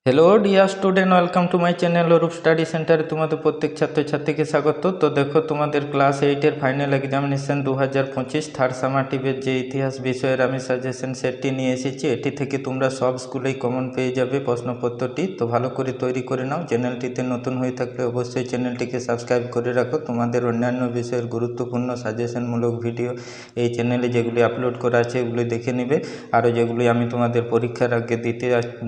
Hello dear student, welcome to my channel Arup study সেন্টারে তোমাদের প্রত্যেক ছাত্রছাত্রীকে স্বাগত। তো দেখো, তোমাদের ক্লাস 8-এর ফাইনাল এক্সামিনেশন 2025 থার্ড সামারটিভের যে ইতিহাস বিষয়ের আমি সাজেশন সেটটি নিয়ে এসেছি। এটি থেকে তোমরা সব স্কুলেই কমন পেয়ে যাবে প্রশ্নপত্রটি। তো ভালো করে তৈরি করে নাও। চ্যানেলটিতে নতুন হয়ে থাকলে অবশ্যই চ্যানেলটিকে সাবস্ক্রাইব করে রাখো। তোমাদের অন্যান্য বিষয়ের গুরুত্বপূর্ণ সাজেশনমূলক ভিডিও এই চ্যানেলে যেগুলি আপলোড করা আছে এগুলি দেখে নেবে। আরও যেগুলি আমি তোমাদের পরীক্ষার আগে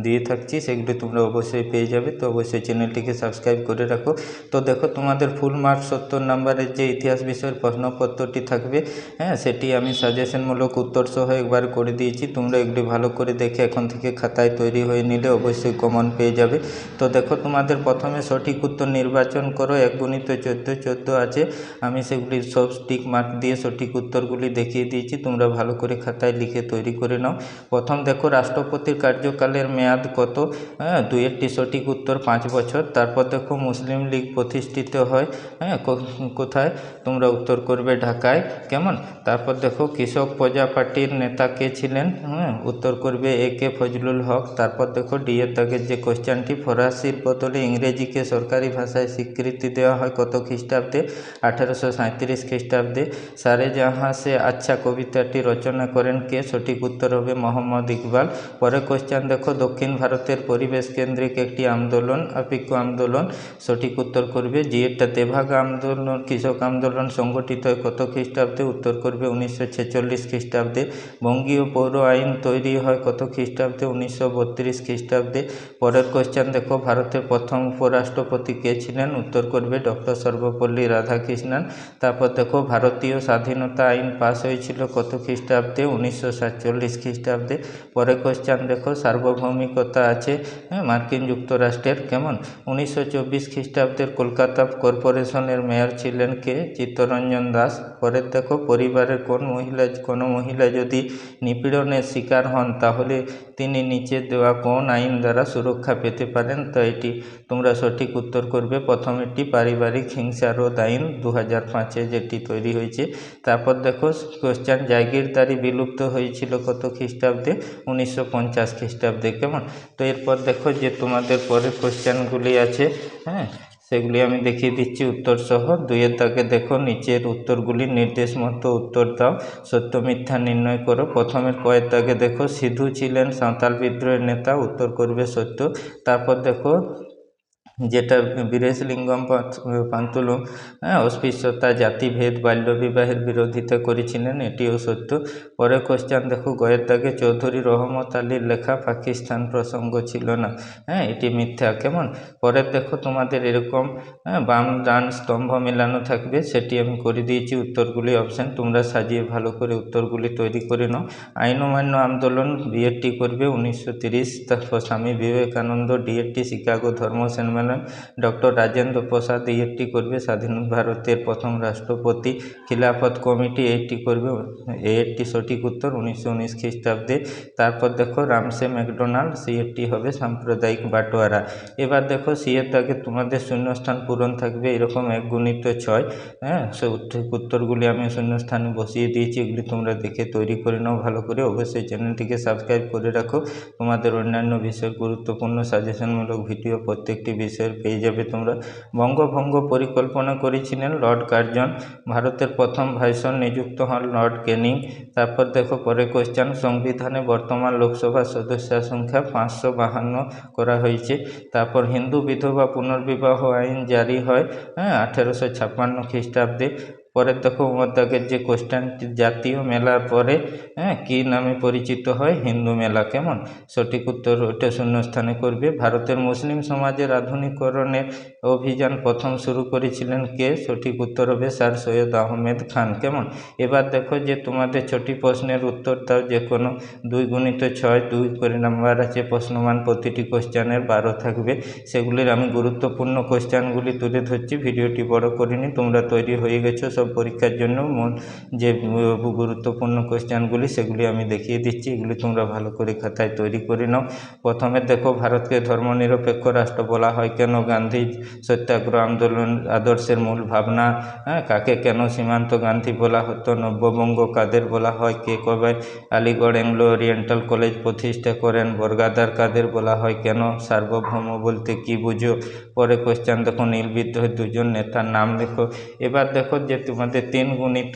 দিয়ে থাকছি সেগুলি তোমরা অবশ্যই পেয়ে যাবে। তো অবশ্যই চ্যানেলটিকে সাবস্ক্রাইব করে রাখো। তো দেখো, তোমাদের ফুল মার্কস 70 নম্বরের যে ইতিহাস বিষয়ের প্রশ্নপত্রটি থাকবে, সেটি আমি সাজেশনমূলক উত্তর সহ একবার করে দিয়েছি। তোমরা এগুলি ভালো করে দেখে এখন থেকে খাতায় তৈরি হয়ে নিলে অবশ্যই কমন পেয়ে যাবে। তো দেখো, তোমাদের প্রথমে সঠিক উত্তর নির্বাচন করো। 1 × 14 আছে, আমি সেগুলি সব টিক মার্ক দিয়ে সঠিক উত্তরগুলি দেখিয়ে দিয়েছি। তোমরা ভালো করে খাতায় লিখে তৈরি করে নাও। প্রথম দেখো, রাষ্ট্রপতির কার্যকালের মেয়াদ কত? 2-এরটি সঠিক উত্তর 5 বছর। তারপর দেখো, মুসলিম লীগ প্রতিষ্ঠিত হয় কোথায়? তোমরা উত্তর করবে ঢাকায়। কেমন? তারপর দেখো, কৃষক প্রজা পার্টির নেতা কে ছিলেন? উত্তর করবে A.K. ফজলুল হক। তারপর দেখো, ডি-এর দাগের যে কোশ্চেনটি, ফরাসির বদলে ইংরেজিকে সরকারি ভাষায় স্বীকৃতি দেওয়া হয় কত খ্রিস্টাব্দে? 1837 খ্রিস্টাব্দে। সারে জাহাঁ সে আচ্ছা কবিতাটি রচনা করেন কে? সঠিক উত্তর হবে মোহাম্মদ ইকবাল। পরের কোশ্চেন দেখো, দক্ষিণ ভারতের পরিবেশ কেন্দ্রিক একটি আন্দোলন আপিকু আন্দোলন। সঠিক উত্তর করবে জি-এরটা তেভাগা আন্দোলন, কৃষক আন্দোলন সংগঠিত হয় কত খ্রিস্টাব্দে? উত্তর করবে 1946 খ্রিস্টাব্দে। বঙ্গীয় পৌর আইন তৈরি হয় কত খ্রিস্টাব্দে? 1932 খ্রিস্টাব্দে। পরের কোশ্চেন দেখো, ভারতের প্রথম উপরাষ্ট্রপতি কে ছিলেন? উত্তর করবে ডক্টর সর্বপল্লী রাধাকৃষ্ণন। তারপর দেখো, ভারতীয় স্বাধীনতা আইন পাস হয়েছিল কত খ্রিস্টাব্দে? 1947 খ্রিস্টাব্দে। পরের কোশ্চেন দেখো, সার্বভৌমিকতা আছে মার্কিন যুক্তরাষ্ট্রের। কেমন? 1924 খ্রিস্টাব্দের কলকাতা কর্পোরেশনের মেয়র ছিলেন কে? চিত্তরঞ্জন দাস। পরের দেখো, পরিবারের কোনো মহিলা যদি নিপীড়নের শিকার হন তাহলে তিনি নিচে দেওয়া কোন আইন দ্বারা সুরক্ষা পেতে পারেন? তো এটি তোমরা সঠিক উত্তর করবে প্রথমেরটি, পারিবারিক হিংসারোধ আইন 2005-এ যেটি তৈরি হয়েছে। তারপর দেখো কোশ্চেন, জাগিরদারি বিলুপ্ত হয়েছিল কত খ্রিস্টাব্দে? 1950 খ্রিস্টাব্দে। কেমন? তো এরপর দেখো যে তোমাদের পরের কোশ্চেনগুলি আছে, সেগুলি আমি দেখিয়ে দিচ্ছি উত্তর সহ। 2-এর দাগে দেখো, নিচের উত্তরগুলি নির্দেশ মতো উত্তর দাও, সত্য মিথ্যা নির্ণয় করো। প্রথমের কয়ের দাগে দেখো, সিধু ছিলেন সাঁওতাল বিদ্রোহের নেতা। উত্তর করবে সত্য। তারপর দেখো, যেটা বীরেশলিঙ্গম পান্তুলুম অস্পৃশ্যতা, জাতিভেদ, বাল্যবিবাহের বিরোধিতা করেছিলেন, এটিও সত্য। পরের কোশ্চেন দেখো, গয়ের দাগে, চৌধুরী রহমত আলীর লেখা পাকিস্তান প্রসঙ্গ ছিল না, এটি মিথ্যা। কেমন? পরের দেখো, তোমাদের এরকম বাম ডান স্তম্ভ মেলানো থাকবে, সেটি আমি করে দিয়েছি উত্তরগুলি অপশান। তোমরা সাজিয়ে ভালো করে উত্তরগুলি তৈরি করে নাও। আইন অমান্য আন্দোলন, বি-এরটি করবে 1930। তারপর স্বামী বিবেকানন্দ, ডি-এরটি শিকাগো ধর্ম সম্মেলন। ডক্টর রাজেন্দ্র প্রসাদ, এই-এরটি করবে স্বাধীন ভারতের প্রথম রাষ্ট্রপতি। খিলাফত কমিটি, এইটি করবে এ-এরটি সঠিক উত্তর 1919 খ্রিস্টাব্দে। তারপর দেখো, রামসে ম্যাকডোনাল্ড, সি-এরটি হবে সাম্প্রদায়িক বাটোয়ারা। এবার দেখো, সি-এর দাগে তোমাদের শূন্যস্থান পূরণ থাকবে এরকম 1 × 6। সঠিক উত্তরগুলি আমি শূন্যস্থানে বসিয়ে দিয়েছি, এগুলি তোমরা দেখে তৈরি করে নাও ভালো করে। অবশ্যই চ্যানেলটিকে সাবস্ক্রাইব করে রাখো। তোমাদের অন্যান্য বিষয়ের গুরুত্বপূর্ণ সাজেশনমূলক ভিডিও প্রত্যেকটি বিষয়ের পেয়ে যাবে তোমরা। বঙ্গভঙ্গ পরিকল্পনা করেছিলেন লর্ড কার্জন। ভারতের প্রথম ভাইসরয় নিযুক্ত হন লর্ড ক্যানিং। তারপর দেখো পরে কোশ্চেন, সংবিধানে বর্তমান লোকসভা সদস্যের সংখ্যা 552 করা হয়েছে। তারপর হিন্দু বিধবা পুনর্বিবাহ আইন জারি হয় 1856 খ্রিস্টাব্দে। পরের দেখো মধ্যকের যে কোশ্চেনটি, জাতীয় মেলার পরে কি নামে পরিচিত হয়? হিন্দু মেলা। কেমন? সঠিক উত্তর ওটা শূন্যস্থানে করবে। ভারতের মুসলিম সমাজের আধুনিকরণের অভিযান প্রথম শুরু করেছিলেন কে? সঠিক উত্তর হবে স্যার সৈয়দ আহমেদ খান। কেমন? এবার দেখো যে তোমাদের 6টি প্রশ্নের উত্তর দাও, যে কোনো 2 × 6, 2 করে নাম্বার আছে, প্রশ্নমান প্রতিটি কোশ্চেনের 12 থাকবে। সেগুলির আমি গুরুত্বপূর্ণ কোশ্চেনগুলি তুলে ধরছি, ভিডিওটি বড় করিনি। তোমরা তৈরি হয়ে গেছো সব সব পরীক্ষার জন্য মূল যে গুরুত্বপূর্ণ কোয়েশ্চেনগুলি সেগুলি আমি দেখিয়ে দিচ্ছি, এগুলি তোমরা ভালো করে খাতায় তৈরি করে নাও। প্রথমে দেখো, ভারতকে ধর্মনিরপেক্ষ রাষ্ট্র বলা হয় কেন? গান্ধী সত্যাগ্রহ আন্দোলন আদর্শের মূল ভাবনা। কাকে কেন সীমান্ত গান্ধী বলা হতো? নব্যবঙ্গ কাদের বলা হয়? কে কবে আলিগড় অ্যাংলো ওরিয়েন্টাল কলেজ প্রতিষ্ঠা করেন? বর্গাদার কাদের বলা হয়? কেন? সার্বভৌম বলতে কি বুঝো? পরে কোয়েশ্চেন দেখো, নীল বিদ্রোহের দুজন নেতার নাম লেখো। এবার দেখো যে তোমাদের 3 গুণিত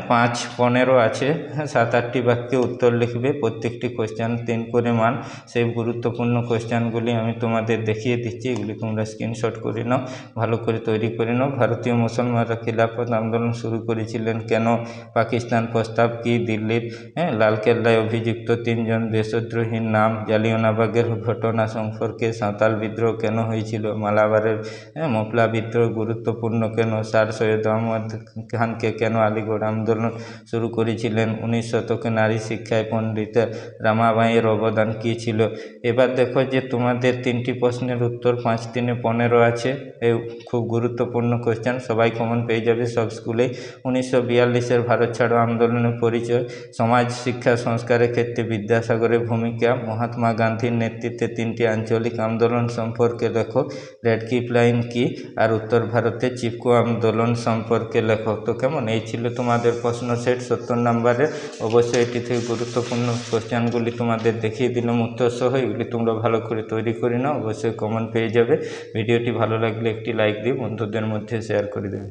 5 15 আছে, 7-8টি বাক্যে উত্তর লিখবে। প্রত্যেকটি কোয়েশ্চেন 3 করে মান। সেই গুরুত্বপূর্ণ কোয়েশ্চেনগুলি আমি তোমাদের দেখিয়ে দিচ্ছি, এগুলি তোমরা স্ক্রিনশট করে নাও, ভালো করে তৈরি করে নাও। ভারতীয় মুসলমানরা খিলাফত আন্দোলন শুরু করেছিলেন কেন? পাকিস্তান প্রস্তাব কি? দিল্লির লালকেল্লায় অভিযুক্ত 3 জন দেশদ্রোহীর নাম। জালিয়ানওয়ালাবাগের ঘটনা সম্পর্কে। সাঁওতাল বিদ্রোহ কেন হয়েছিল? মালাবারের মোপলা বিদ্রোহ গুরুত্বপূর্ণ কেন? স্যার সৈয়দ আহমদ খানকে কেন আলিগড় আন্দোলন শুরু করেছিলেন? 19 শতকে নারী শিক্ষায় পণ্ডিতা রামাবাঈয়ের অবদান কী ছিল? এবার দেখো যে তোমাদের 3টি প্রশ্নের উত্তর 5-3 15 আছে। এই খুব গুরুত্বপূর্ণ কোয়েশ্চেন, সবাই কমন পেয়ে যাবে সব স্কুলেই। 1942-এর ভারত ছাড়ো আন্দোলনের পরিচয়। সমাজ শিক্ষা সংস্কারের ক্ষেত্রে বিদ্যাসাগরের ভূমিকা। মহাত্মা গান্ধীর নেতৃত্বে 3টি আঞ্চলিক আন্দোলন সম্পর্কে লেখো। রেড ক্লিফ লাইন কি? আর উত্তর ভারতে চিপকো আন্দোলন সম্পর্কে লেখো। তো কেমন, এই ছিল তোমাদের প্রশ্ন সেট 70 নম্বরের। অবশ্যই এটি থেকে গুরুত্বপূর্ণ কোয়েশ্চেনগুলি তোমাদের দেখিয়ে দিলাম উত্তর সহ, এগুলি তোমরা ভালো করে তৈরি করে নাও, অবশ্যই কমন পেয়ে যাবে। ভিডিওটি ভালো লাগলে একটি লাইক দিয়ে বন্ধুদের মধ্যে শেয়ার করে দেবে।